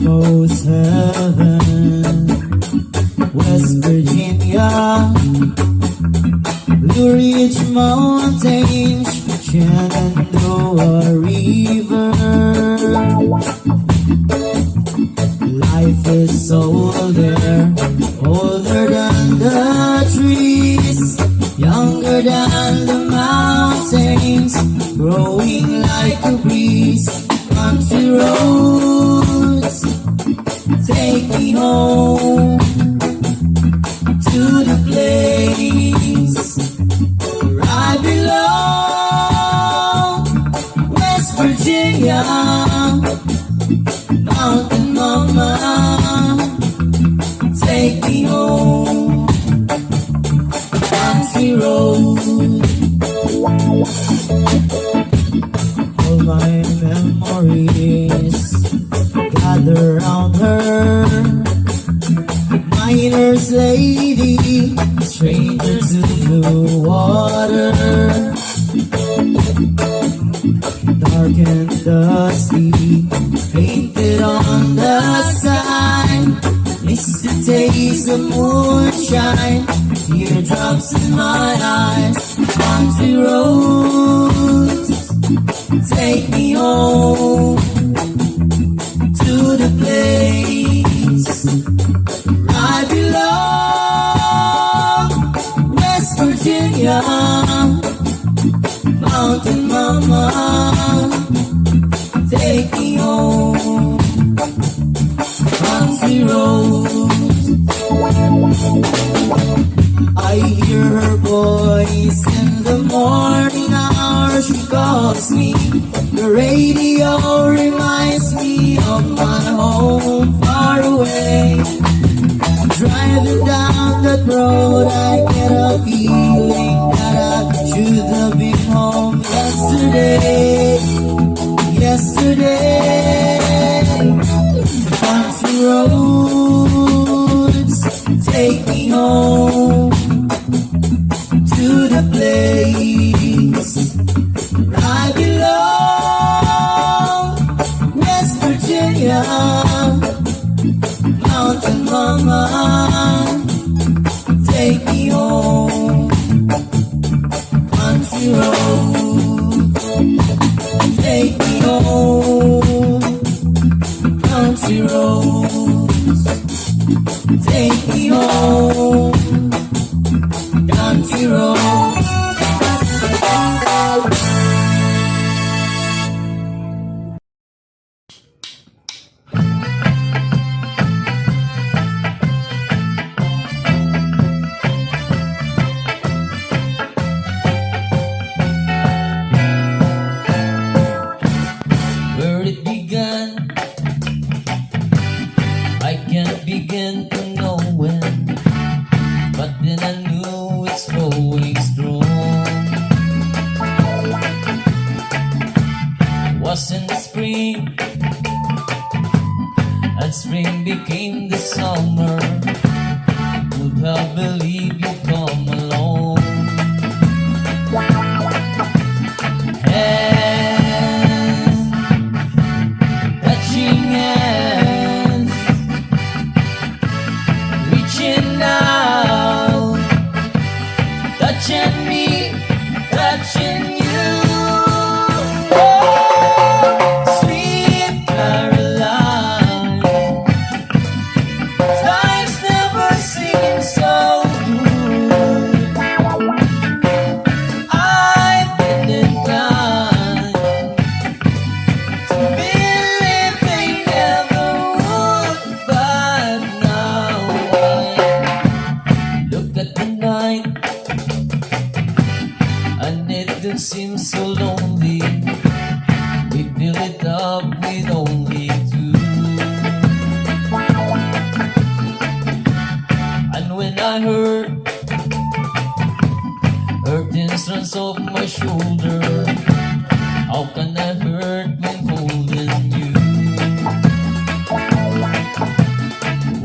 Almost heaven, West Virginia, Blue Ridge Mountains, Shenandoah River. Life is so there, older than the trees, younger than the mountains, growing like a breeze. Country roads, take me home to the place where I belong. West Virginia, Mountain Mama, take me home. Country road, all my memories gather round her. Miner's lady, stranger to the water. Dark and dusty, painted on the sign. Miss the taste of moonshine, teardrops in my eyes. Country roads, take me home to the place where I belong. West Virginia, Mountain Mama, take me home. Country roads, I hear her voice in the morning hour. She calls me. The radio reminds me of my home far away. Driving down that road, I get a feeling that I should have been home yesterday. Country roads, take me home to the place where I belong. West Virginia, Mountain Mama, take me home. Country road, take me home. Country roads, take me home. Country road. Where it began, I can't begin to know when, but then I knew it's growing strong. Was in the spring, and spring became the summer. Would have believed you'd come along. Hands, touching hands, reaching out, touching me, touching you. Oh, sweet Caroline, times never seem so good. I've been inclined to believe they never would, but now I look at the night and it don't seem so lonely. We fill it up with only two. And when I heard things runs off my shoulder, how can I hurt when holding you?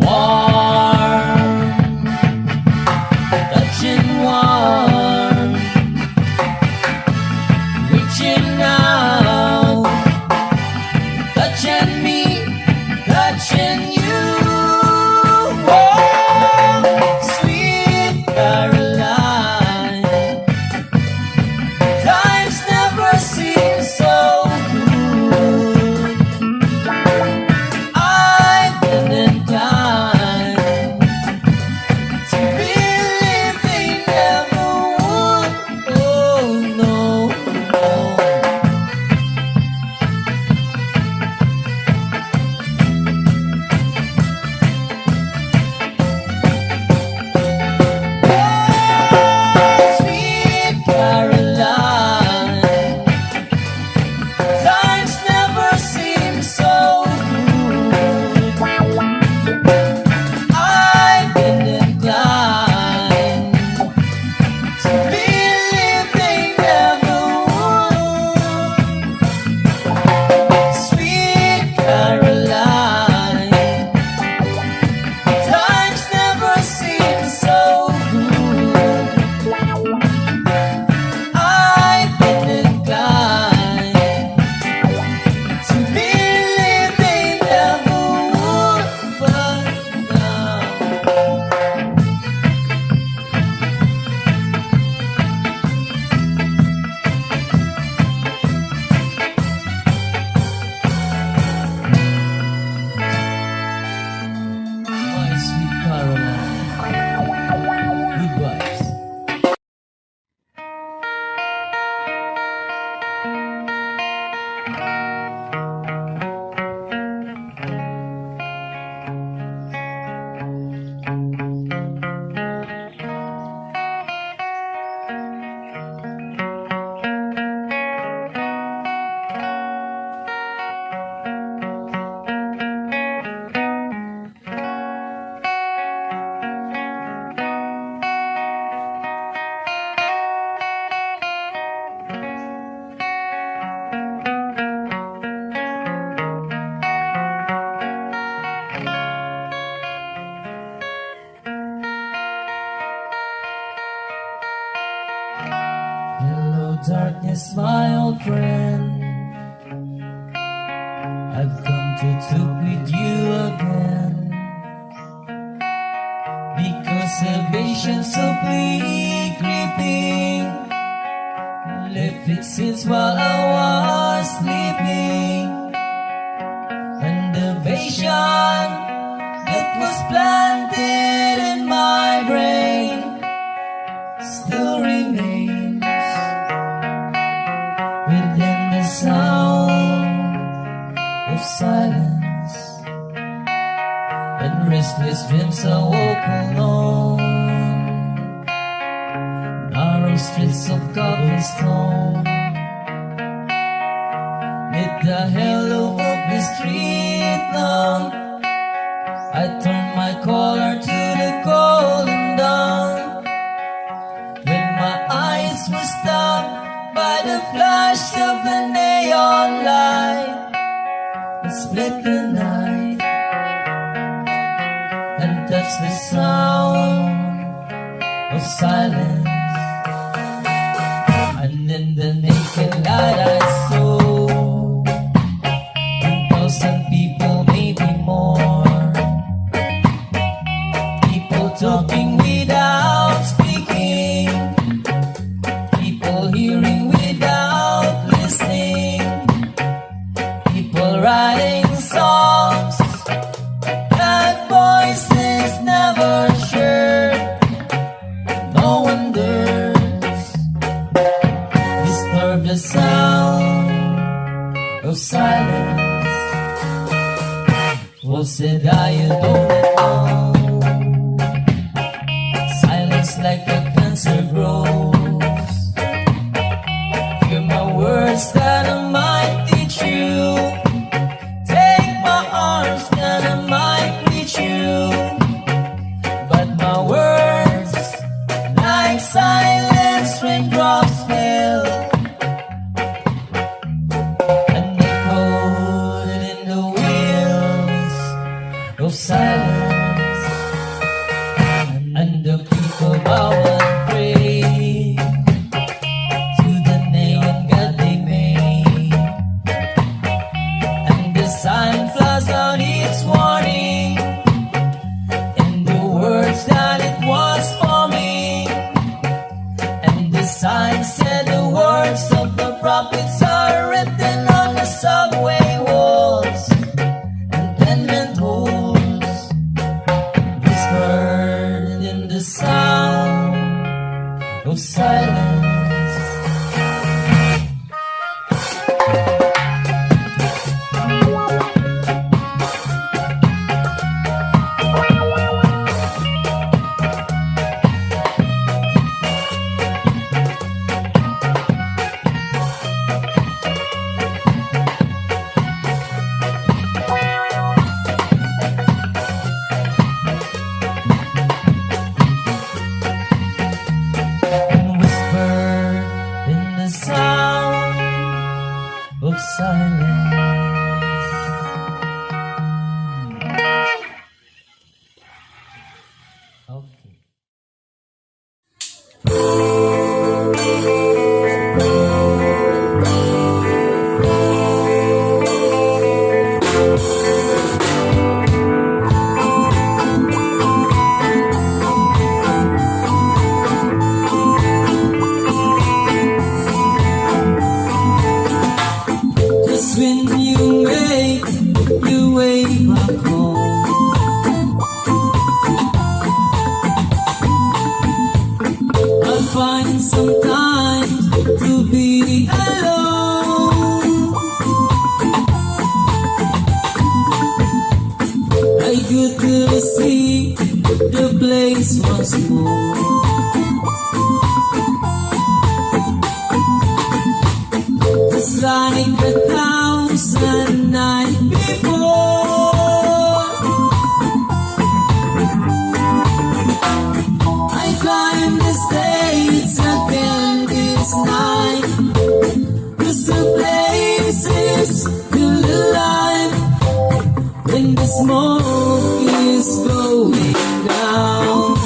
Warm, touching warm, darkness, my old friend, I've come to talk with you again, because salvation softly creeping left its sins while I was sleeping, and the vision that was planted in my brain still remains within the sound of silence, and restless dreams I woke alone, narrow streets of cobblestone, with the halo of the street lamp, I turned my collar to the cold and dawn, when my eyes were stopped by the flash of the neon light that split the night and touched the sound of silence. And in the naked light I saw 1,000 people, maybe more, people talking without speaking, people hearing without listening, people writing songs that voices never shared. No wonders disturb the sound of silence. Well, said I, you don't know, silence like a cancer grows. Hear my words that I might teach you, take my arms that I might reach you, but my words like silence raindrops fell and echoed in the wheels of silence, and the people bow and pray to the name of God they made, and the sign flashed out its warning in the words that it was forming, and the sign said the words of the prophets are written on the subway walls and tenement halls, whispered in the sound of silence. And whispered in the sound of silence. Okay. Just when you make your way back home, I'll find some time to be alone. I could to see the place once more. It's like 1,000 nights before. I climbed the states again this night, 'cause the place is still alive when the smoke is going down.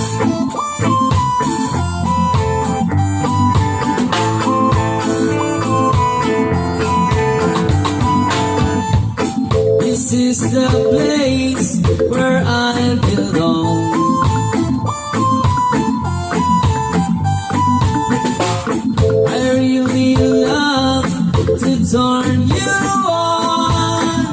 turn you on.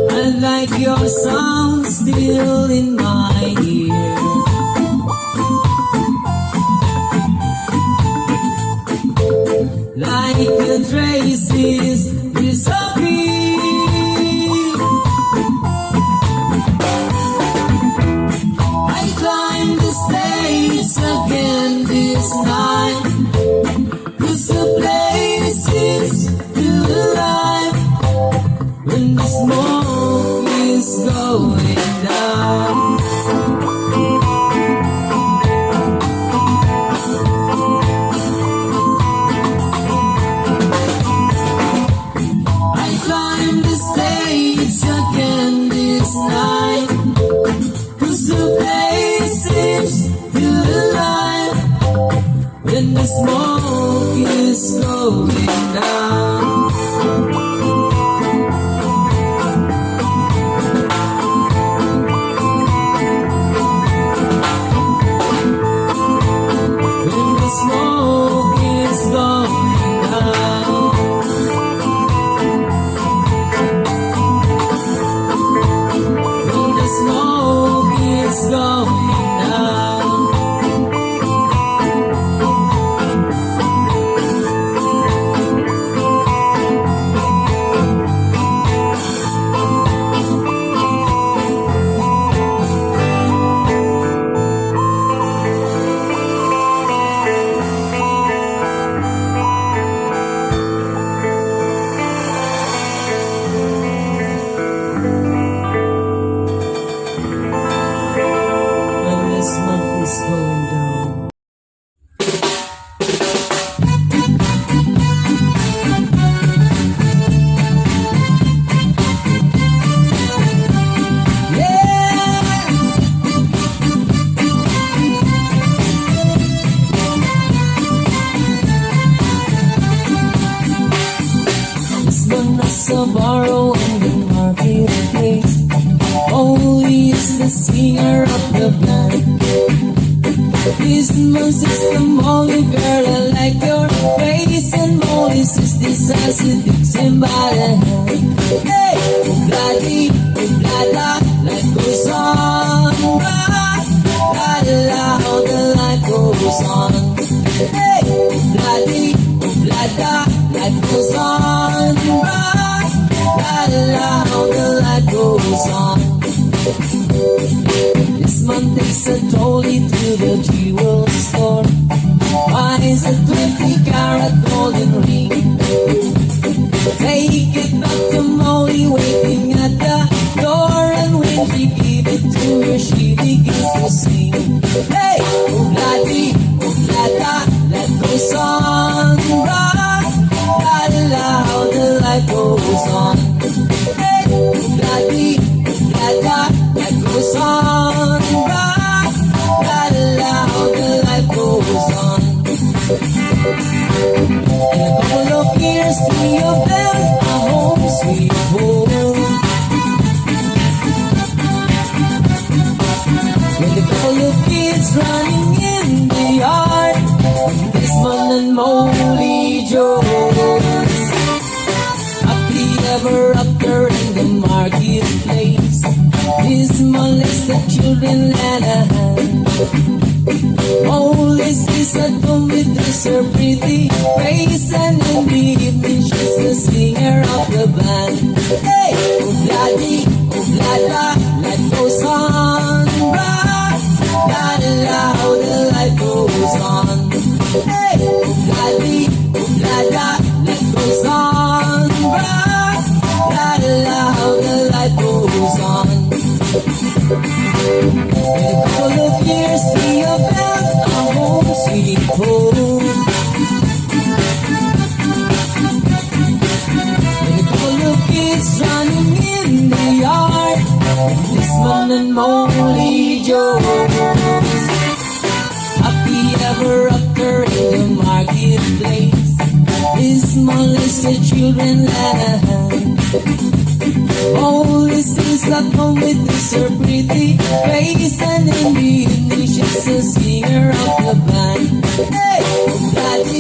I like your sound still in my ear. Like the traces disappear. I climb the stairs again this night, 'cause the place is still alive when the smoke is going down. I climb the stage again this night, 'cause the place is still alive when the smoke is going down. When the smoke is going down. When the smoke is going down. When the smoke is going down. Yeah! This one is a borrow in the marketplace. Only is the singer of the band. This is the Molly girl, I like your face. And Molly is this acid Dixon by the hand. Hey, bloody, blada, life goes on. Blada, how the life goes on. Hey, bloody, blada, life goes on. Blada, how the life goes on. This man takes a trolley to the jewel store, buys a 20-carat golden ring. Take it back to Molly waiting at the door, and when she give it to her, she begins to sing. Hey, obladi, oblada, life goes on. Oblada, how the life goes on. Hey, obladi, oblada, life goes on. Oblada, how the life goes on. In a couple of years, three of them are home sweet home. With a couple of kids running in the yard, Desmond and Molly Jones. Happy ever after in the marketplace. Desmond lets the children lend a hand. Molly is at home with her pretty face, and in the evening she's the singer of the band. Hey, obladi, oblada, life goes on. Oblada, how the life goes on. Hey, obladi, oblada, life goes on. Oblada, how the life goes on. In a couple of years, three of them are home sweet home. With a couple of kids running in the yard, Desmond and Molly Jones. Happy ever after in the marketplace. Desmond lets the children lend a hand. Molly sings at home with her pretty face, and in the evening she's the singer of the band. Hey, obladi,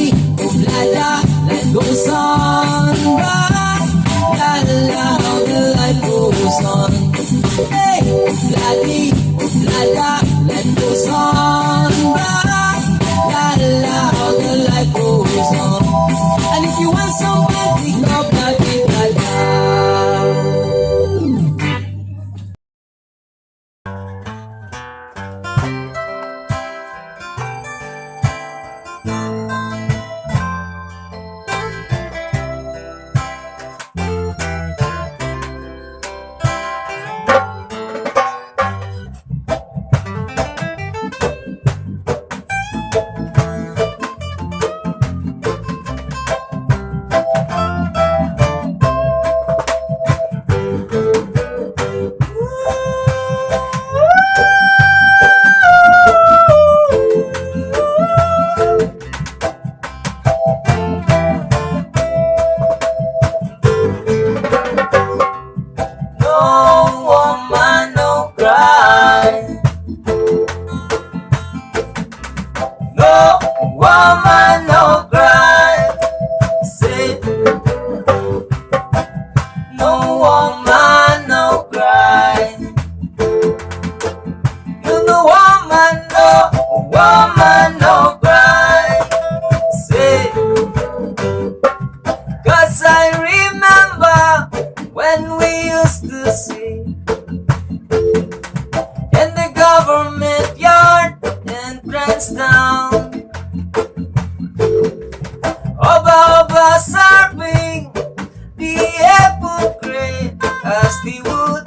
woman, no cry. Say, 'cause I remember when we used to sing in the government yard entrance down. Oba serving the hypocrite as they would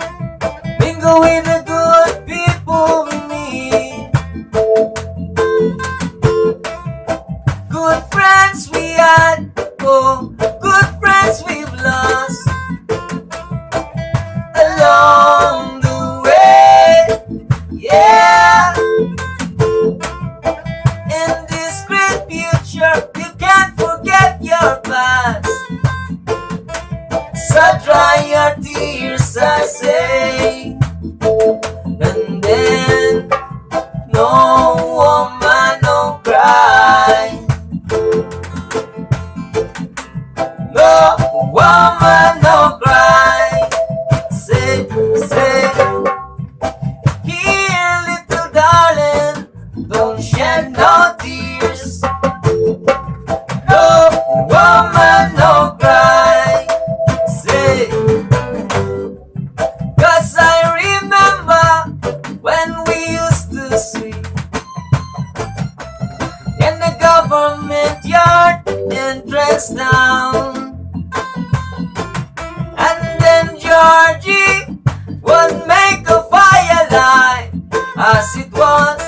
mingle with the good people we meet. Good friends we had, oh, good friends we've lost along the way, yeah. In this great future, you can't forget your past. So dry your tears, I say, and then no woman, no cry. No woman, no cry. Say, here, little darling, don't shed no tears. No woman, no cry. Say, 'cause I remember when we used to sing in the government yard entrance down. And then Georgie would make a firelight as it was.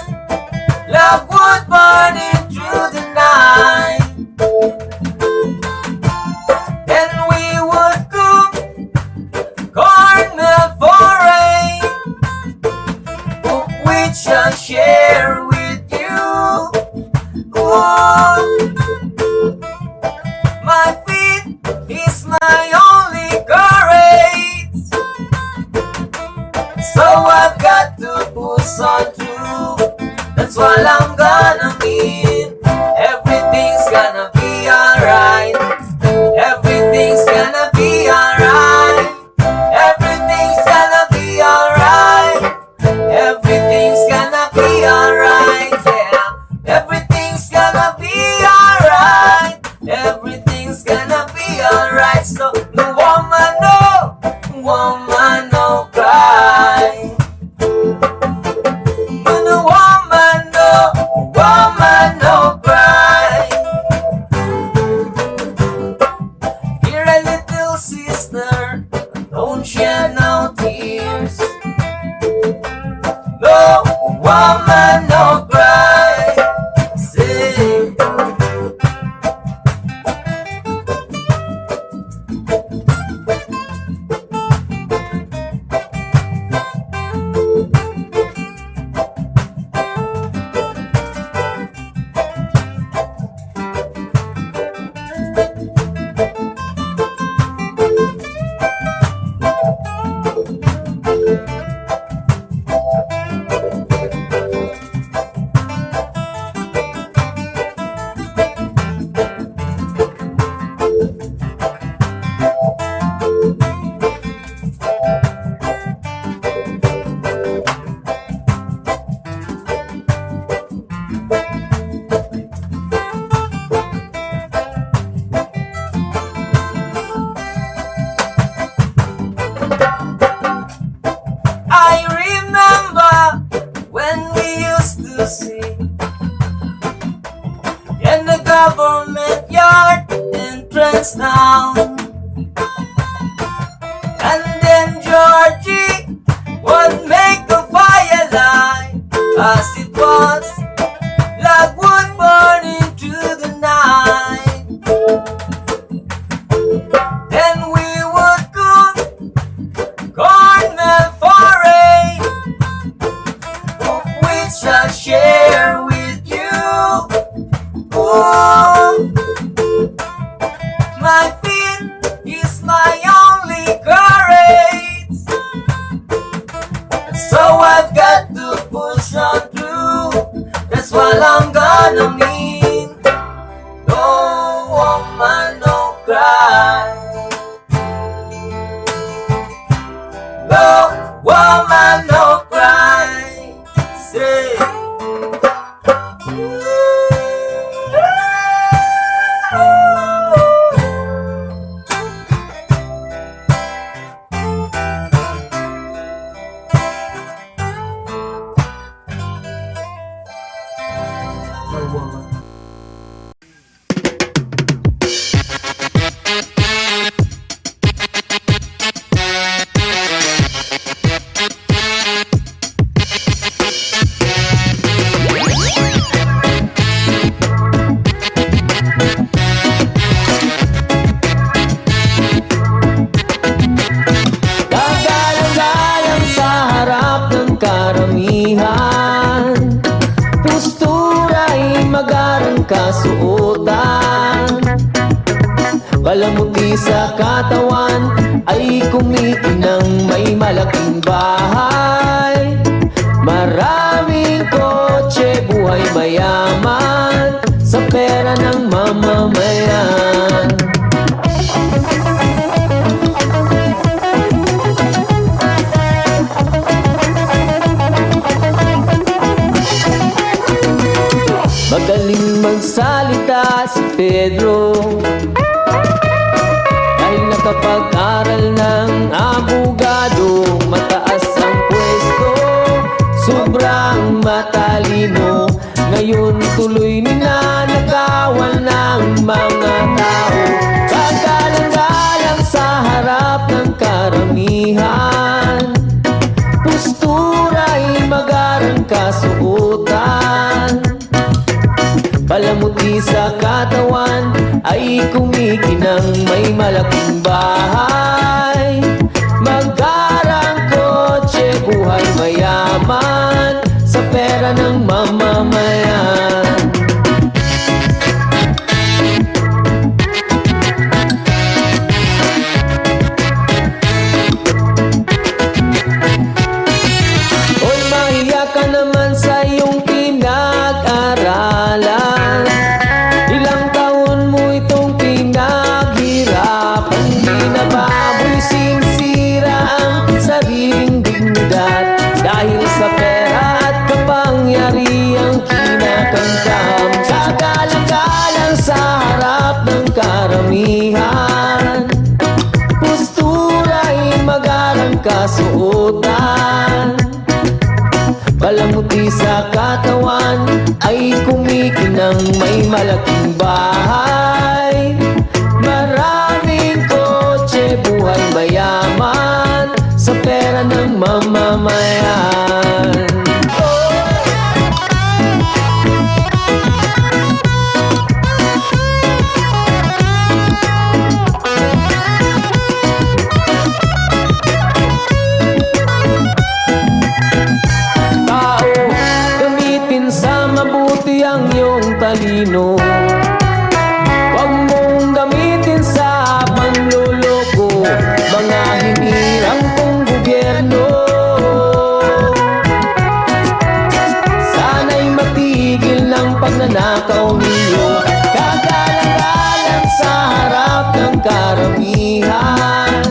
Love would burn it through the night. Then we would cook corn foray, which I'll share with you. Ooh, my feet is my only courage, so I've got to push on through. That's what I'm gonna mean. Everything's gonna be alright. Everything's gonna be alright. Everything's gonna be alright. Everything's gonna be alright, yeah. Everything's gonna be alright. Everything's gonna be alright. So no woman, no cry. No woman, no cry. Hear a little sister, don't shed no tears. No woman, no cry. Say, Palamuti sa katawan ay kumikinang may malaking bahay. Maraming kotse, buhay mayaman, sa pera ng mamamayan. Magaling magsalita si Pedro, dahil nakapag-aral ng abogado. Mataas ang pwesto, sobrang matalino. Ngayon tuloy ninanakawan ng mga tao. Paggalang-galang sa harap ng karamihan, postura'y magarang kasuotan. Palamuti sa katawan ay kumikinang may malaking bahay. Magarang kotse, buhay mayaman, sa pera ng mamamayan. Oy, mahiya ka naman sa iyong pinag-aralan. Ilang taon mo itong pinaghirapan. Di na baboy sinsira ang sariling dignidad, dahil sa pera at kapangyarihang kinakamkam. Kagalang-galang sa harap ng karamihan, postura'y magarang kasuotan. Palamuti sa katawan ay kumikinang may malaking bahay. Maraming kotse, buhay mayaman, sa pera ng mamamayan. Tao, gamitin sa mabuti ang iyong talino. Huwag mong gamitin sa panloloko, mga hinirang kong gobyerno. Sana'y matigil ng pagnanakaw ninyo. Kagalang-galang sa harap ng karamihan,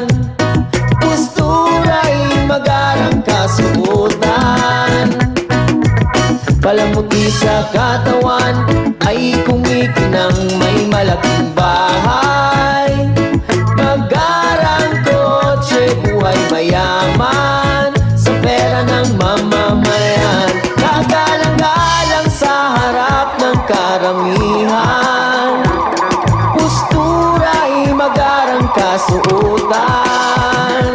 postura'y magarang kasuotan. Palamuti sa katawan ay kumikinang may malaking bahay. Magarang kotse, buhay mayaman, sa pera ng mamamayan. Kagalang-galang sa harap ng karamihan, postura'y magarang kasuotan.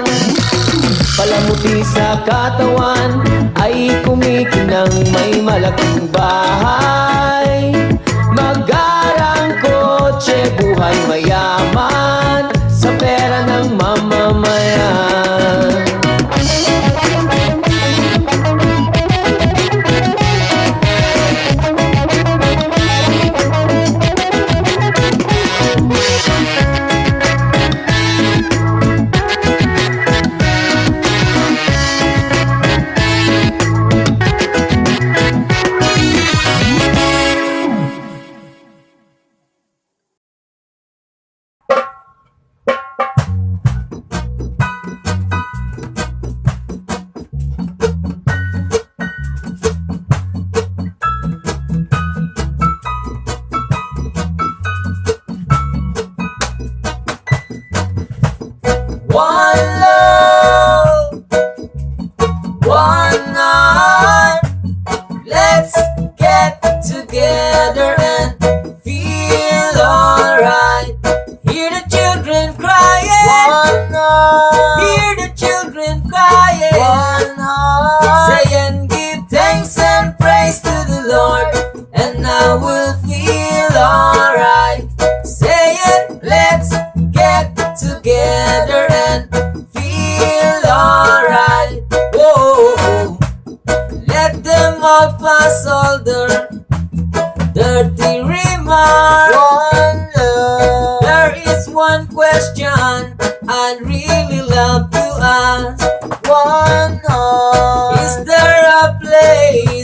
Palamuti sa katawan ay kumikinang may malaking bahay. Magarang kotse, buhay mayaman, sa pera ng mamamayan.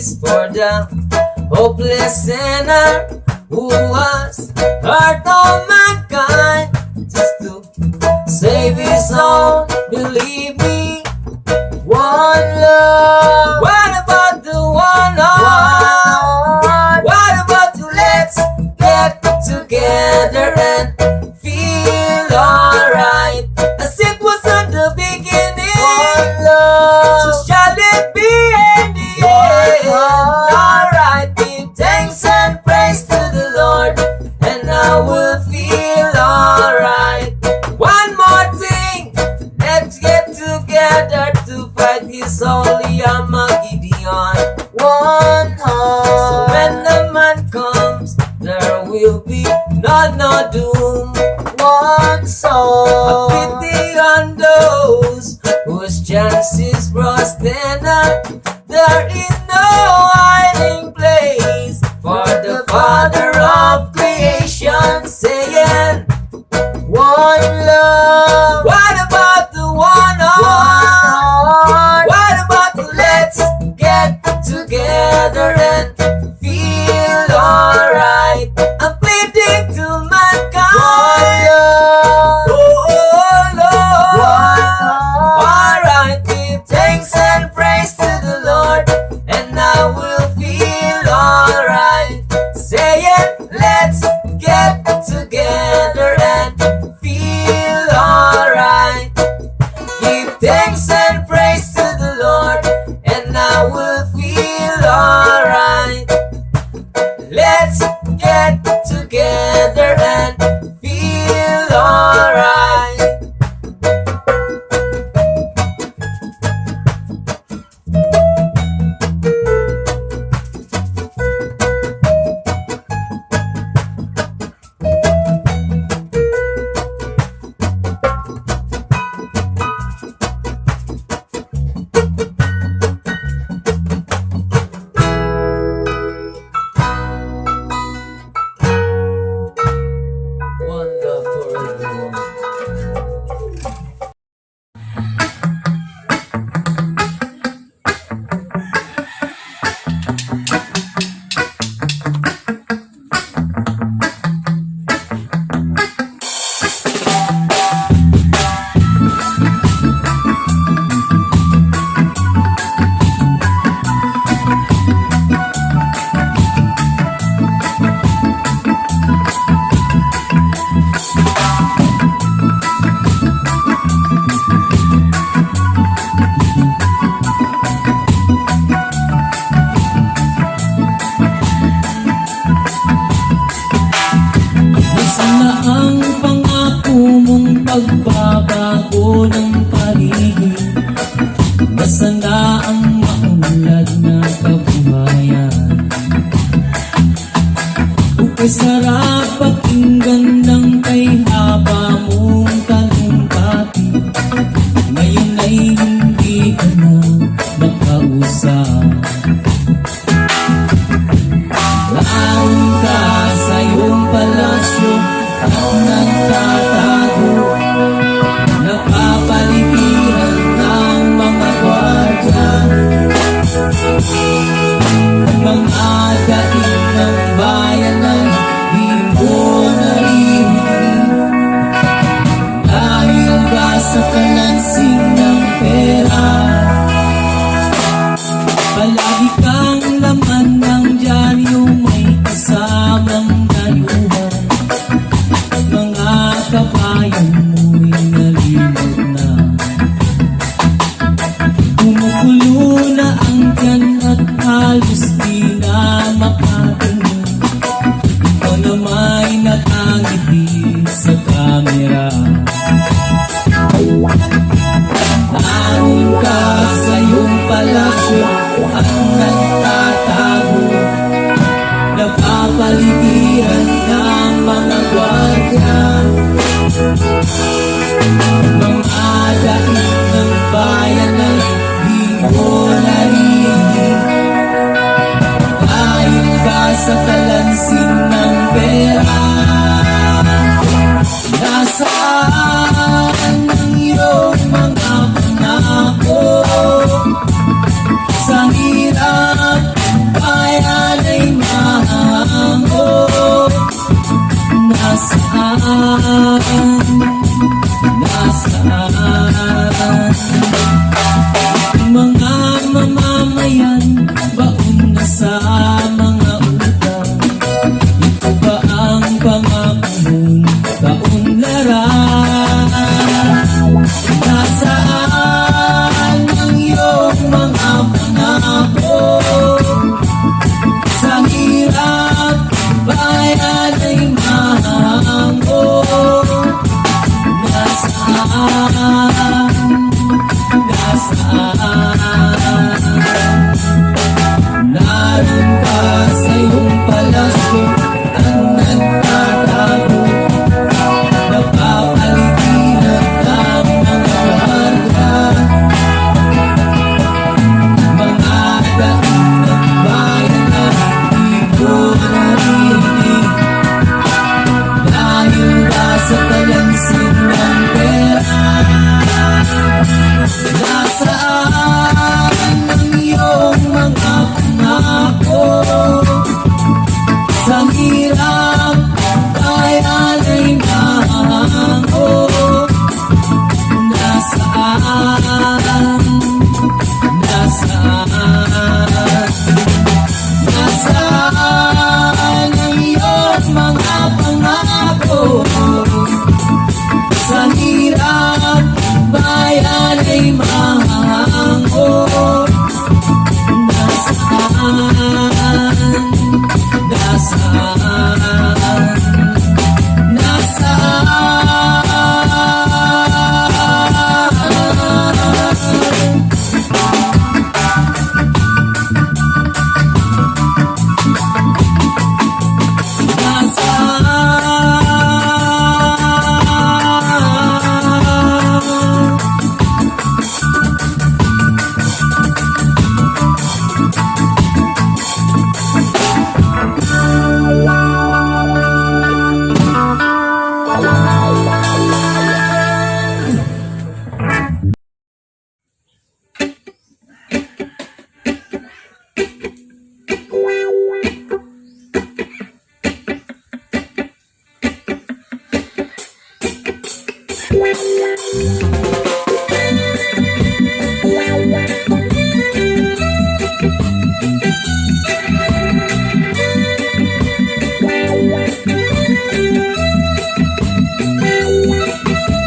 justice for the hopeless sinner who was hurt of mankind just to save his own. Believe me, one love. What about the one heart? What about the let's get together and feel alright, as it was at the beginning. One love. So shall it be in the end. Alright, give thanks and praise to the Lord, and I will feel alright. One more thing, let's get together to fight this holy Armageddon. One heart. So when the man comes, there will be no doom. One soul. A pity on those whose chances busted up. There is no hiding place for the Father of creation, saying, one love. What about the one heart? What about the let's get together and feel alright? I'm pleading to mankind. Oh Lord. Alright, give thanks and praise to the Lord, and I will feel alright. Saying, let's get together and feel alright. Give thanks and praise to the Lord, and I will feel alright. Let's get together and feel alright. One love for everyone. Sana ang pangako mong pagbabago ng paligid, nasana ang maunlad na kabuhayan. Ukay sarap pakinggan ng kay haba mong talumpati, ngayon ay hindi ka na makausap. Laon ka sa iyong palasyo at nagtatago, napapaligiran ng mga gwardiya, mga daig ng bayan ay di mo naririnig, dahil ba sa kalansing ng pera. Palagi kang laman ng dyaryo, may kasamang dayuhan, mga kabayan mo'y nalimot na. Kumukulo na ang tiyan at halos di na makatingin, ikaw na may nakangiti sa kamera. Naroon ka sa iyong palasyo at nagtatago, napapaligiran ng mga gwardiya, mga daig ng bayan ay di mo naririnig, dahil ka sa kalansing ng pera. Nasaan ang iyong mga pangako? Sa hirap sa mga utang. Ito ba ang pangako mong kaunlaran? Nasaan ang iyong mga pangako? Sa hirap, bayan ay mahango. Nasaan? Naroon ka sa iyong palasyo at nagtatago. Napapaligiran ng mga marga, mga daing ng bayan na di ko narinig. Dahil ba sa talansin ng pera? Nasaan ang iyong mga pangako? Sa hirap, bayan ay mahango. Nasaan? Nasaan? Nasaan ang iyong mga pangako? Sa hirap, bayan ay mahango. Nasaan? Nasaan? Nasaan?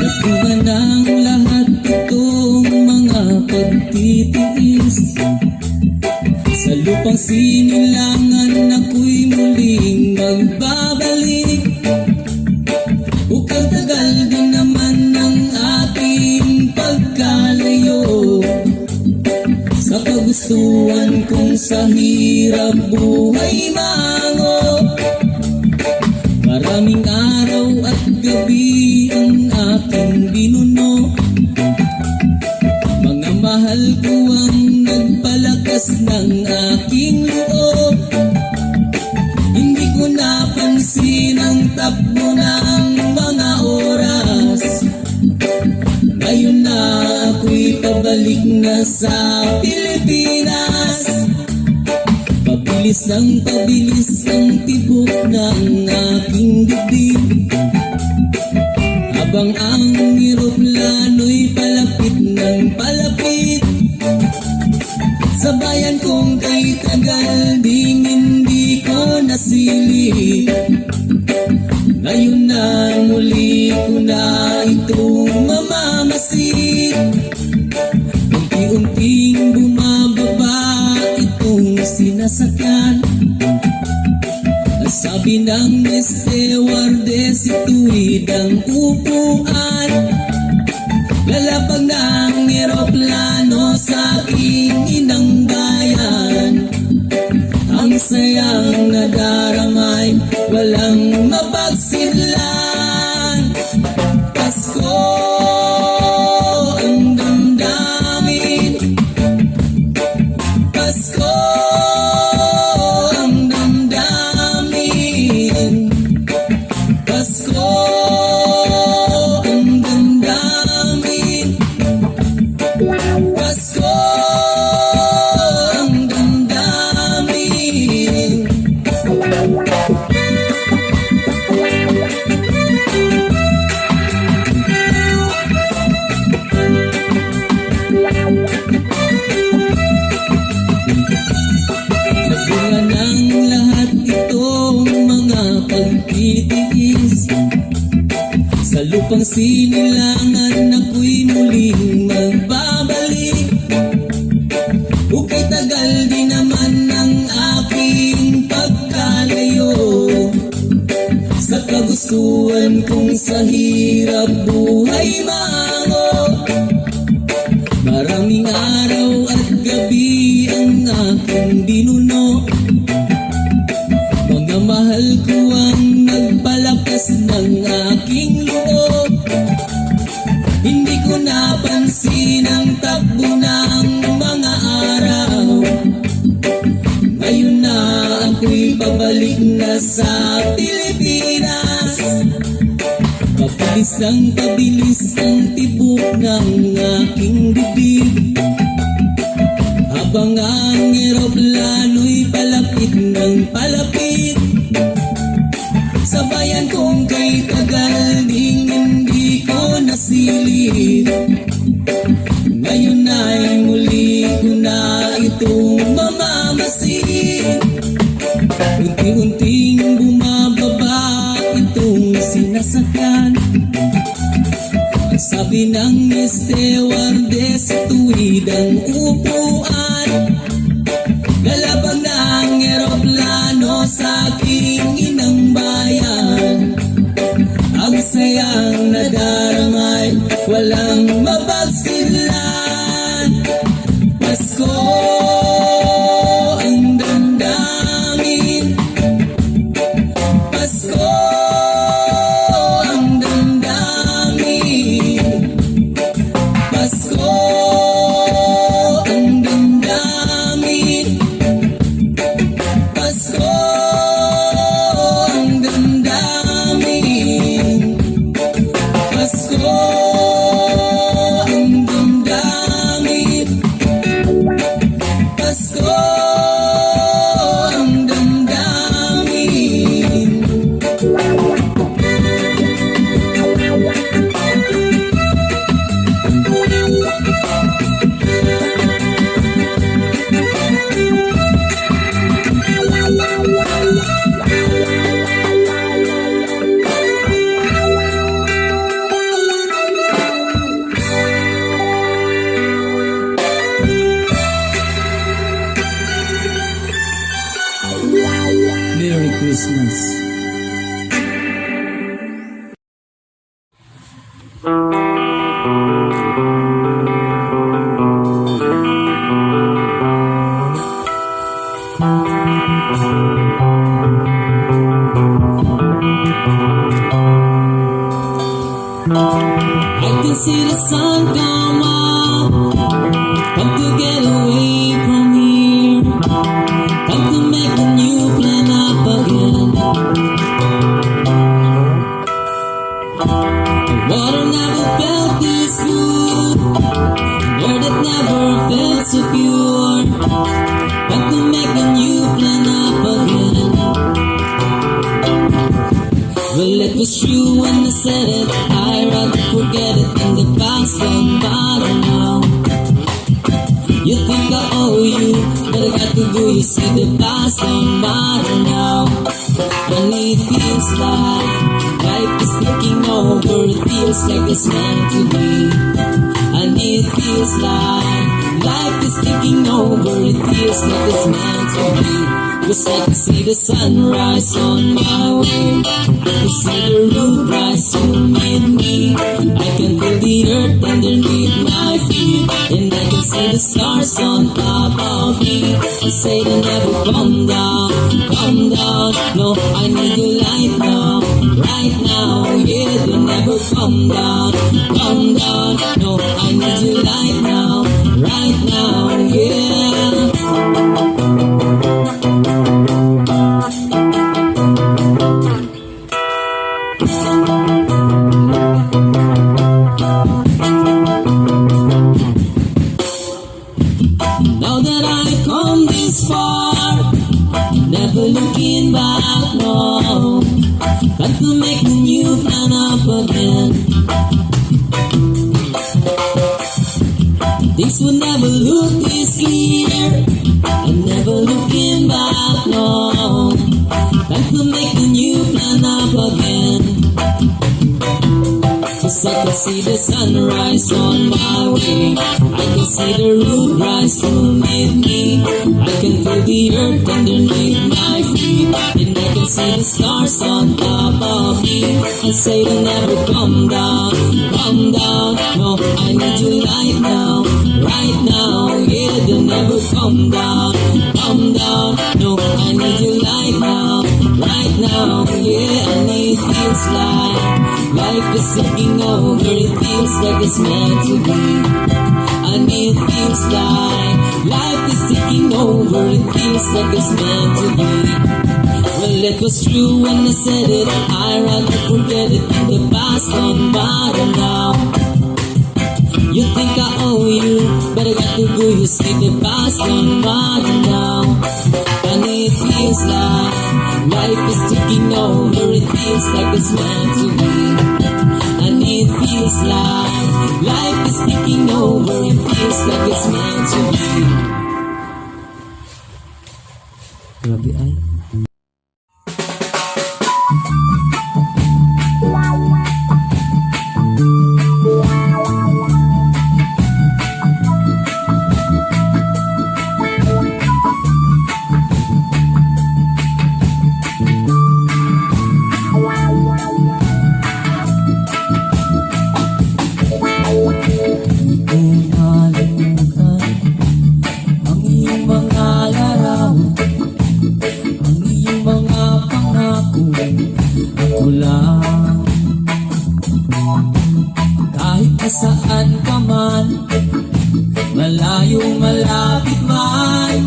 Nagbunga ng lahat itong mga pagtitiis. Sa lupang sinilangan ako'y muling magbabalik. Bukang tagal din naman ang ating pagkalayo. Sa kagustuhan kong sa hirap buhay mango. Maraming araw at gabi ang aking binuno. Mga mahal ko ang nagpalakas ng aking loob. Hindi ko napansin ang takbo ng mga oras. Ngayon na ako'y pabalik na sa Pilipinas. Pabilis ang tibok ng aking dibdib. Habang ang eroplano'y palapit ng palapit. Sa bayan kong kay tagal ding hindi ko nasilip. Ngayon na muli ko na itong mamamasid. Unti-unting bumababa itong sinasakyan. Sabi ng stewardess, itu'y ang upuan. Lalapag ng eroplano sa aking inang bayan. Ang sayang nadaramay, walang mapagsidlan. Pasko ang damdamin. Pasko ang damdamin. Pasko ang damdamin. Pasko ang damdamin. titiis. Sa lupang sinilangan ako'y muling magbabalik. Ukay tagal di naman ang aking pagkalayo sa kagustuhan kong sa hirap buhay mango. Maraming araw at gabi ang aking dinuno. Mga mahal ko ang nagpalakas ng aking loob. Hindi ko napansin ang takbo ng mga araw. Ngayon na ako'y pabalik na sa Pilipinas. Pabilis ang tibok ng aking bibig, habang ang eroplano'y palapit ng palapit. Sa bayan kong kay tagal ding hindi ko nasilip. Ngayon ay muli ko na itong mamamasin. Unti-unting bumababa itong sinasakyan. Ang sabi ng stewardess sa tuwid ang upuan, lalabang na ang eroplano sa aking inang bayan. Ang sayang nadaramay, walang mapagsilan. Pasko ang damdamin, Pasko ang damdamin, Pasko ang damdamin, Pasko ang damdamin, Pasko ang damdamin, Pasko ang damdamin. Merry Christmas. I can see the sun come up, come to get away from here, come to make a new plan up again. The water never felt this good, the air that never felt so pure, come to make a new plan up again. Well, it was true when I said it, I'd rather forget it than the past don't matter now. You think I owe you, but I got to go, you see the past don't matter now. And it feels like life is taking over, it feels like it's meant to be. And it feels like life is taking over, it feels like it's meant to be. Cause I can see the sunrise on my way, I see the road rise to meet me. I can feel the earth underneath my feet, and I can see the stars on top of me. I say to never come down, no, I need you right now, yeah, to never come down, no, I need you right now, yeah. Now that I come this far, never looking back, no. Got to make a new plan up again. Things will never look this clear, I'm never looking back, no. Got to make a new plan up up again. 'Cause I can see the sunrise on my way. I can see the root rise to meet me. I can feel the earth underneath my feet. And I can see the stars on top of me. I say they'll never come down, come down. No, I need you right now, right now. Yeah, they'll never come down, come down. No, I need you right now, right now. Yeah, and it feels like life is taking over. It feels like it's meant to be. And it feels like life is taking over. It feels like it's meant to be. Well, it was true when I said it. I'd rather forget it in the past, don't matter now. You think I owe you, but I got to go. You say the past don't matter now. And it feels like life is taking over. It feels like it's meant to be. And it feels like life is taking over. It feels like it's meant to be. Grabe ay. Kahit nasaan ka man, malayo malapit man,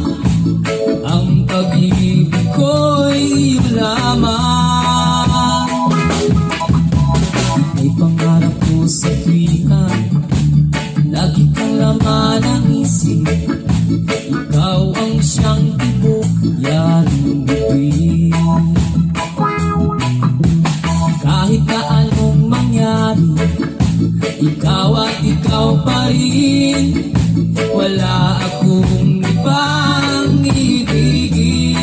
ang pag-ibig ko'y iyong lamang. May pangarap ko sa tuwina, lagi kang laman ang isip. Ikaw ang siyang tibok, yaring bituin. Kahit na anong mangyari, ikaw at ikaw pa rin. Wala akong ibang ibigin.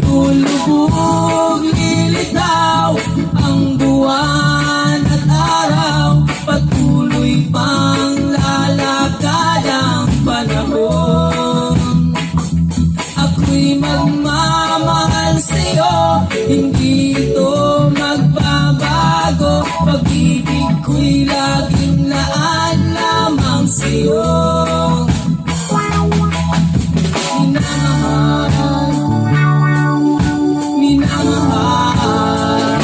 Lulubog, lilitaw ang buwan at araw. Patuloy pang lalakad ang panahon. Ako'y magmamahal sa'yo, hindi ito magbabago. Pag-ibig ko'y laging laan lamang sa'yo. Minamahal, minamahal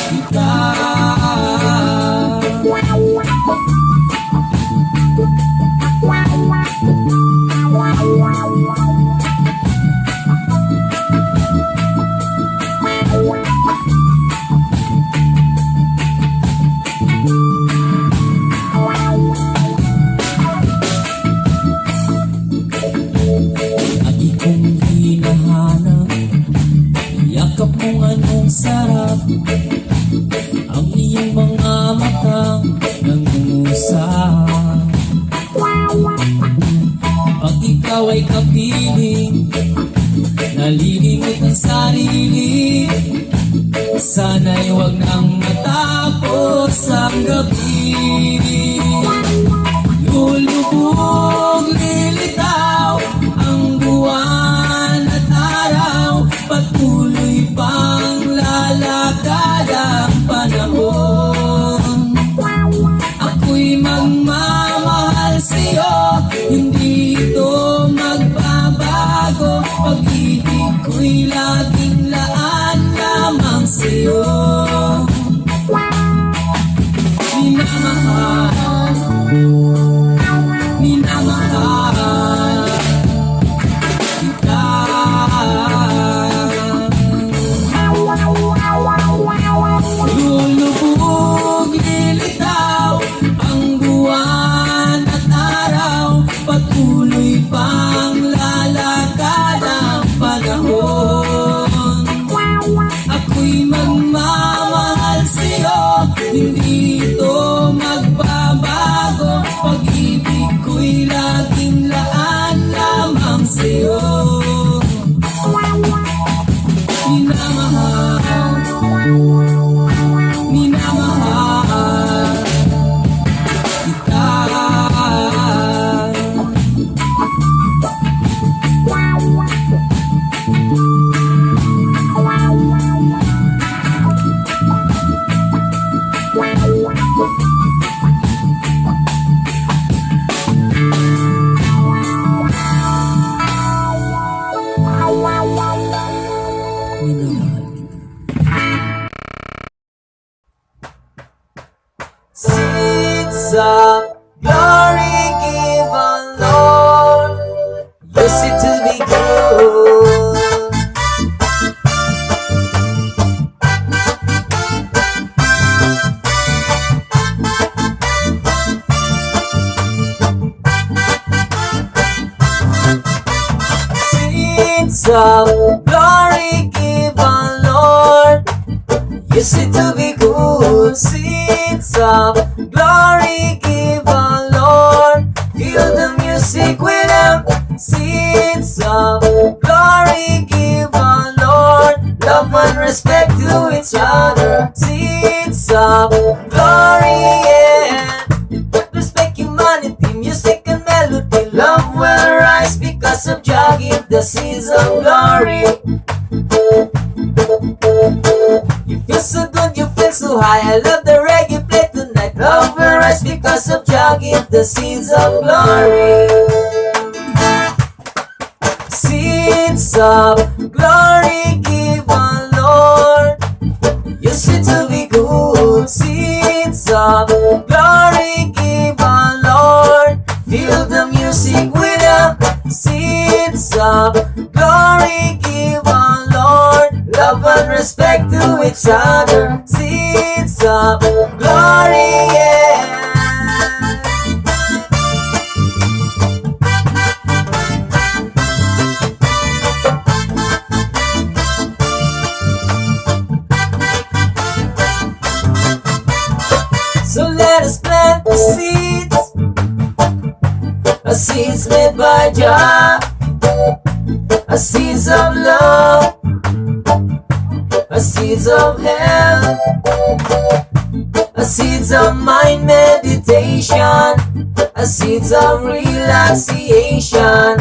kita. Lagi kong hinahanap, yakap mong anong sarap, ang iyong mga matang nangungusap. Pag ikaw ay kapiling, nalilimot ang sarili. Sana'y huwag nang matapos ang gabi. Lulubog, lilitaw ang buwan at araw. Patuloy pang lalakad ang panahon. Ako'y magmamahal sa'yo, hindi ito magbabago. Pag-ibig ko'y laging laan lamang sa'yo. Minamahal, Use it to be good. Seeds of glory give our Lord. Use it to be good. Seeds of glory give our Lord. Feel the music with them. Seeds of glory give our Lord. Love and respect to each other. Seeds of glory, yeah. Respect humanity, music and melody. Love will rise because of Jah give the seeds of glory. You feel so good, you feel so high. I love the reggae play tonight. Love will rise because of Jah give the seeds of glory. Seeds of glory give our Lord. Use it to be good. Seeds of glory give our Lord. Feel the music with them. Seeds of glory give our Lord. Love and respect to each other. Seeds of glory, yeah. So let us plant the seeds, a seeds made by Jah, a seeds of love, a seeds of health, a seeds of mind meditation, a seeds of relaxation,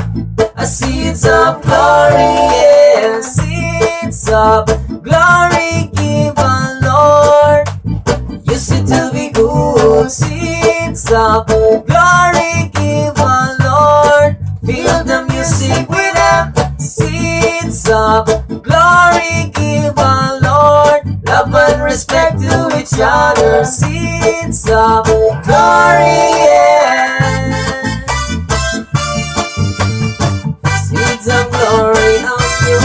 a seeds of glory, yeah. Seeds of glory give our Lord. Use it to be good. Seeds of glory give our Lord. Feel the music with them. Seeds of glory give our Lord. Love and respect to each other. Seeds of glory, yeah. Seeds of glory on you.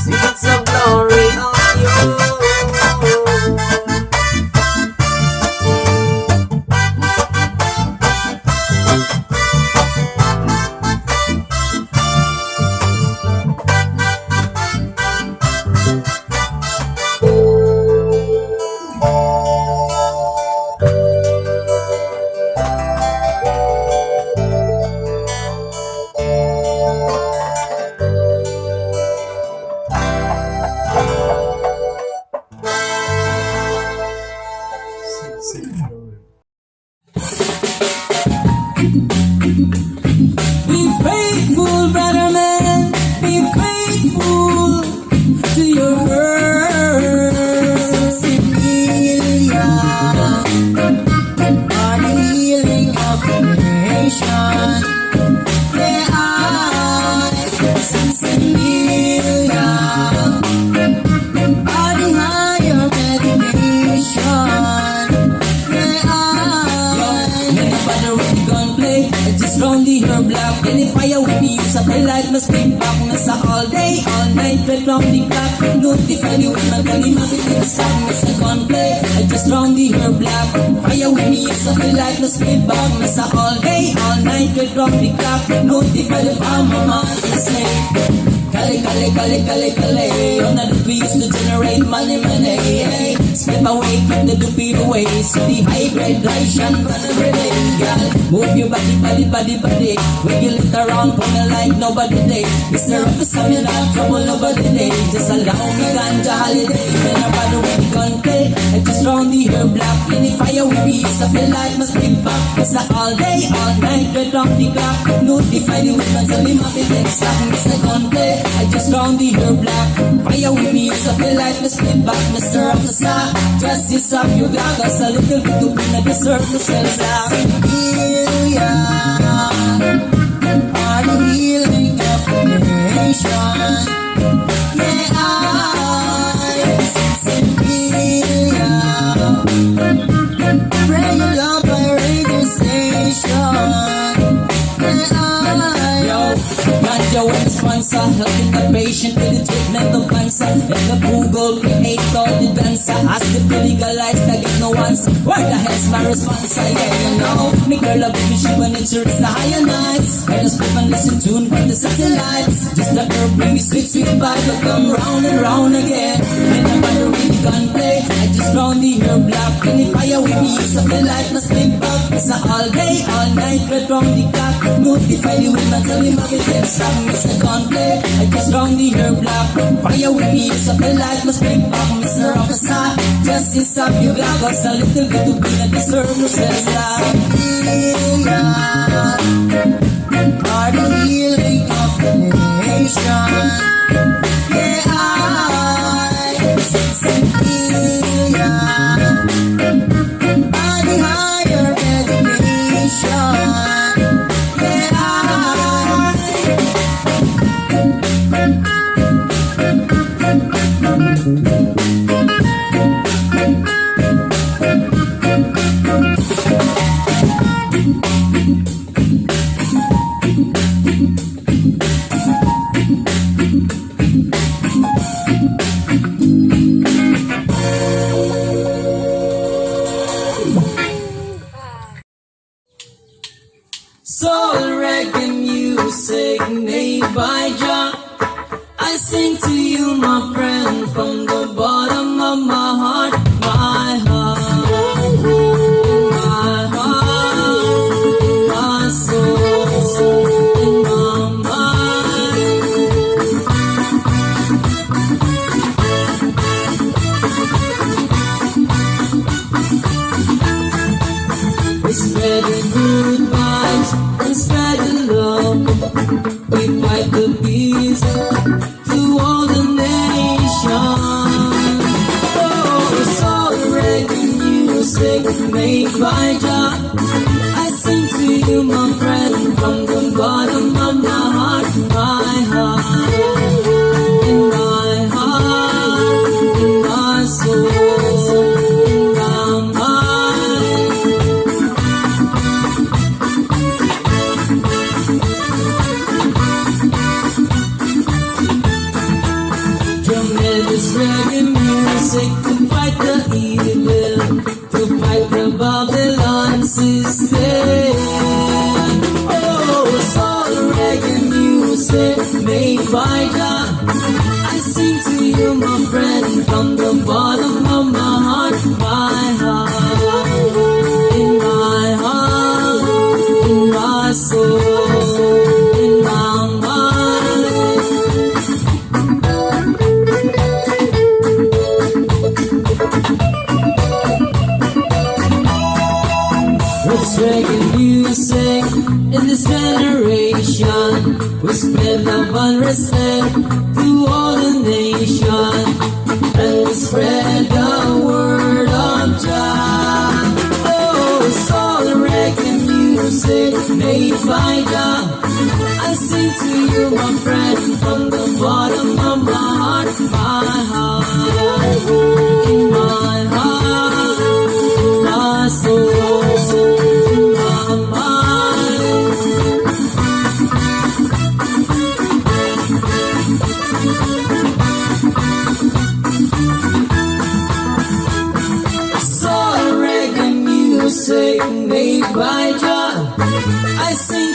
Seeds of glory on you. Be faithful, brother man. Be faithful to your word. Cecilia, are the healing of the nation. Yeah, Cecilia, are the higher meditation. From the herb block, any fire will be used up. The light must be back. Nasa all day, all night, right from the clock. Notify the women, tell him how to take the song. Nasa gunplay, I just round the herb block. Fire will be used up. The light must be back. Nasa all day, all night, right from the clock. Notify the farmer man to say, Kale, kale, kale, kale, kale. On the loop we used to generate money, money. Hey. Step away, keep the doopy away. So the high grade dry shot run every day, girl. Move your body, body, body, body. Regulate around, coming like nobody day. Mr. Officer, you're not trouble nobody day. Just allow me ganja holiday. When I run away, the gun play. I just round the herb block. Any fire we be, so feel like must be back. It's all day, all night, right off the clock. Notify the women, tell me my big stop. Mr. Gun play. I just round the herb block. Fire with me, so feel like me split back. Mr. Officer, justice of you got us a little bit to bring a deserve to sell out. Cecilia, are the healing of the nation. Yeah, Cecilia, pray your love by radio say. sponsor, helping the patient with the treatment of cancer. And the Google create all the dancer. Ask the legalize, I get no answer. Where the hell's my response? Yeah, you know. Me girl love me, she when it's the higher nights. I just put and listen tune from the satellites. Just the herb bring me sweet, sweet vibe. But come round and round again. And I'm by the really gun play. I just round the herb black. And if fire with me, use of the light, must flip back. It's a all day, all night, red round the clock. Notify the wind and tell him how it gets stop. Mr. Gunplay, I just round the herb black. Fire with me, use of the light, must flip back. Mr. Officer, justice of you black. Us a little bit to be that deserve no stress. Are the healing of the nation. Yeah, I Cecilia. Are the higher education. Yeah, soul reggae music made by Jah. I sing to you, my friend, from the bottom of my heart, my heart, my heart, my soul, in my mind. We spread the good vibes and spread the love. We fight the peace to all the nations. Oh, soul reggae music made by Jah. I sing to you, my friend, from the bottom of my heart, my heart, in my heart, in my soul, in my mind. Tremendous reggae music to fight the evil, to fight the Babylon system. Oh, soul reggae music made by Jah. I sing to you, my friend, from the bottom of my heart, my heart, in my heart, in my soul, in my mind. It's reggae music in this generation. We spread love and respect to all the nation. And we spread the word of Jah. Oh, soul reggae music made by Jah. I sing to you, my friend, from the bottom of my heart, my heart, in my heart, in my soul, in my mind. Soul reggae music made by Jah. I sing